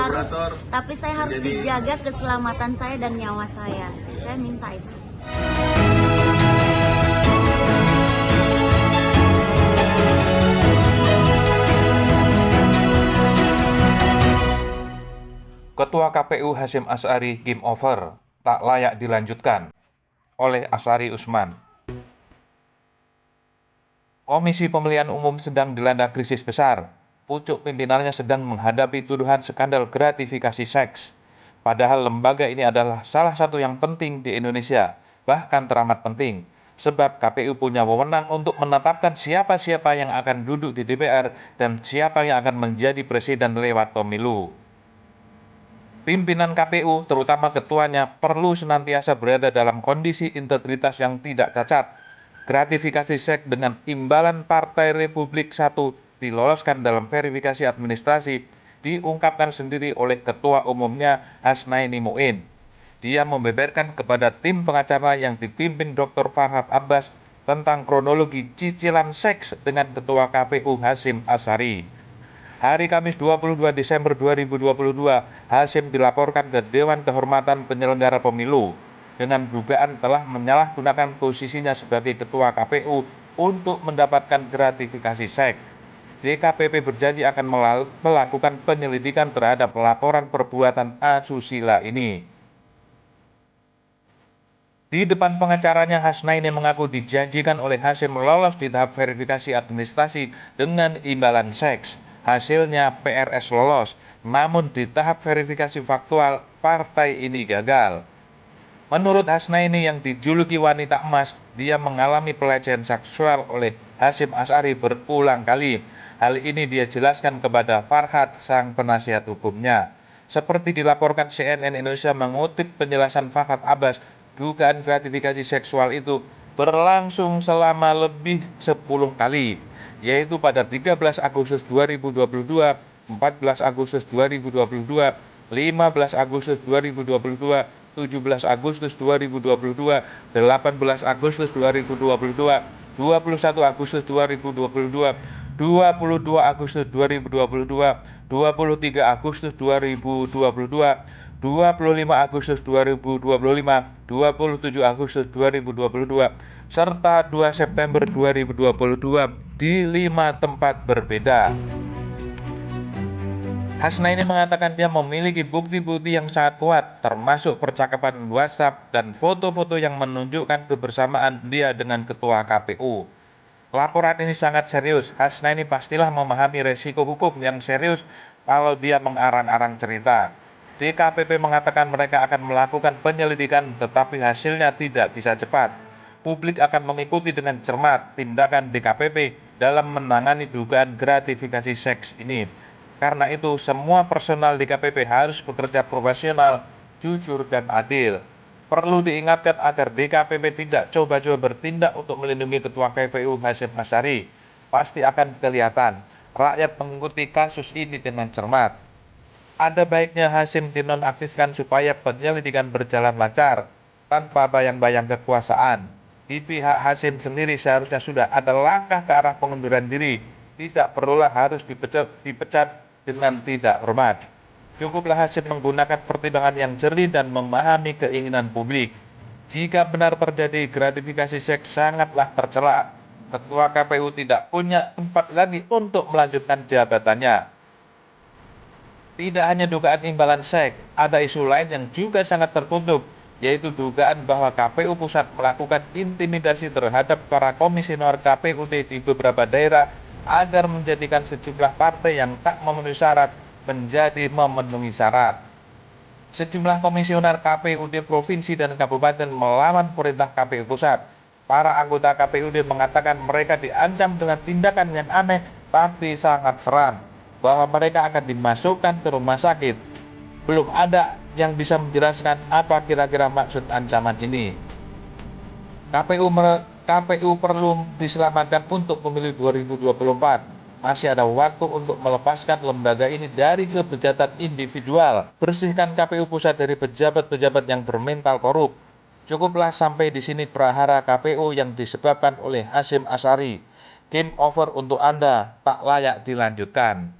saya harus dijaga keselamatan saya dan nyawa saya. Saya minta itu. Ketua KPU Hasyim Asy'ari game over, tak layak dilanjutkan, oleh Asy'ari Usman. Komisi Pemilihan Umum sedang dilanda krisis besar. Pucuk pimpinannya sedang menghadapi tuduhan skandal gratifikasi seks. Padahal lembaga ini adalah salah satu yang penting di Indonesia, bahkan teramat penting. Sebab KPU punya wewenang untuk menetapkan siapa-siapa yang akan duduk di DPR dan siapa yang akan menjadi presiden lewat pemilu. Pimpinan KPU, terutama ketuanya, perlu senantiasa berada dalam kondisi integritas yang tidak cacat. Gratifikasi seks dengan imbalan Partai Republik I diloloskan dalam verifikasi administrasi diungkapkan sendiri oleh Ketua Umumnya Hasnaini Muin. Dia membeberkan kepada tim pengacara yang dipimpin Dr. Farhad Abbas tentang kronologi cicilan seks dengan Ketua KPU Hasyim Asy'ari. Hari Kamis 22 Desember 2022, Hasyim dilaporkan ke Dewan Kehormatan Penyelenggara Pemilu dengan dugaan telah menyalahgunakan posisinya sebagai Ketua KPU untuk mendapatkan gratifikasi seks. DKPP berjanji akan melakukan penyelidikan terhadap laporan perbuatan asusila ini. Di depan pengacaranya, Hasnaini mengaku dijanjikan oleh Hasyim lolos di tahap verifikasi administrasi dengan imbalan seks. Hasilnya PRS lolos, namun di tahap verifikasi faktual, partai ini gagal. Menurut Hasnaini yang dijuluki wanita emas, dia mengalami pelecehan seksual oleh Hasyim Asy'ari berulang kali. Hal ini dia jelaskan kepada Farhad, sang penasihat hukumnya. Seperti dilaporkan CNN Indonesia mengutip penjelasan Farhad Abbas, dugaan gratifikasi seksual itu berlangsung selama lebih 10 kali, yaitu pada 13 Agustus 2022, 14 Agustus 2022, 15 Agustus 2022, 17 Agustus 2022, 18 Agustus 2022, 21 Agustus 2022, 22 Agustus 2022, 23 Agustus 2022, 25 Agustus 2025, 27 Agustus 2022, serta 2 September 2022 di 5 tempat berbeda. Hasnaini mengatakan dia memiliki bukti-bukti yang sangat kuat, termasuk percakapan WhatsApp dan foto-foto yang menunjukkan kebersamaan dia dengan Ketua KPU. Laporan ini sangat serius. Hasnaini pastilah memahami resiko hukum yang serius kalau dia mengarang-arang cerita. DKPP mengatakan mereka akan melakukan penyelidikan, tetapi hasilnya tidak bisa cepat. Publik akan mengikuti dengan cermat tindakan DKPP dalam menangani dugaan gratifikasi seks ini. Karena itu, semua personal DKPP harus bekerja profesional, jujur, dan adil. Perlu diingatkan agar DKPP tidak coba-coba bertindak untuk melindungi Ketua KPU Hasyim Asy'ari. Pasti akan kelihatan rakyat mengikuti kasus ini dengan cermat. Ada baiknya Hasyim dinonaktifkan supaya penyelidikan berjalan lancar tanpa bayang-bayang kekuasaan. Di pihak Hasyim sendiri seharusnya sudah ada langkah ke arah pengunduran diri. Tidak perlulah harus dipecat dengan tidak hormat. Cukuplah Hasyim menggunakan pertimbangan yang jernih dan memahami keinginan publik. Jika benar terjadi gratifikasi seks, sangatlah tercela. Ketua KPU tidak punya tempat lagi untuk melanjutkan jabatannya. Tidak hanya dugaan imbalan seks, ada isu lain yang juga sangat tertutup, yaitu dugaan bahwa KPU Pusat melakukan intimidasi terhadap para komisioner KPUD di beberapa daerah agar menjadikan sejumlah partai yang tak memenuhi syarat menjadi memenuhi syarat. Sejumlah komisioner KPUD provinsi dan kabupaten melawan perintah KPU Pusat. Para anggota KPUD mengatakan mereka diancam dengan tindakan yang aneh tapi sangat seram, bahwa mereka akan dimasukkan ke rumah sakit. Belum ada yang bisa menjelaskan apa kira-kira maksud ancaman ini. KPU perlu diselamatkan untuk pemilu 2024. Masih ada waktu untuk melepaskan lembaga ini dari kebejatan individual. Bersihkan KPU Pusat dari pejabat-pejabat yang bermental korup. Cukuplah sampai di sini prahara KPU yang disebabkan oleh Hasyim Asy'ari. Game over untuk Anda, tak layak dilanjutkan.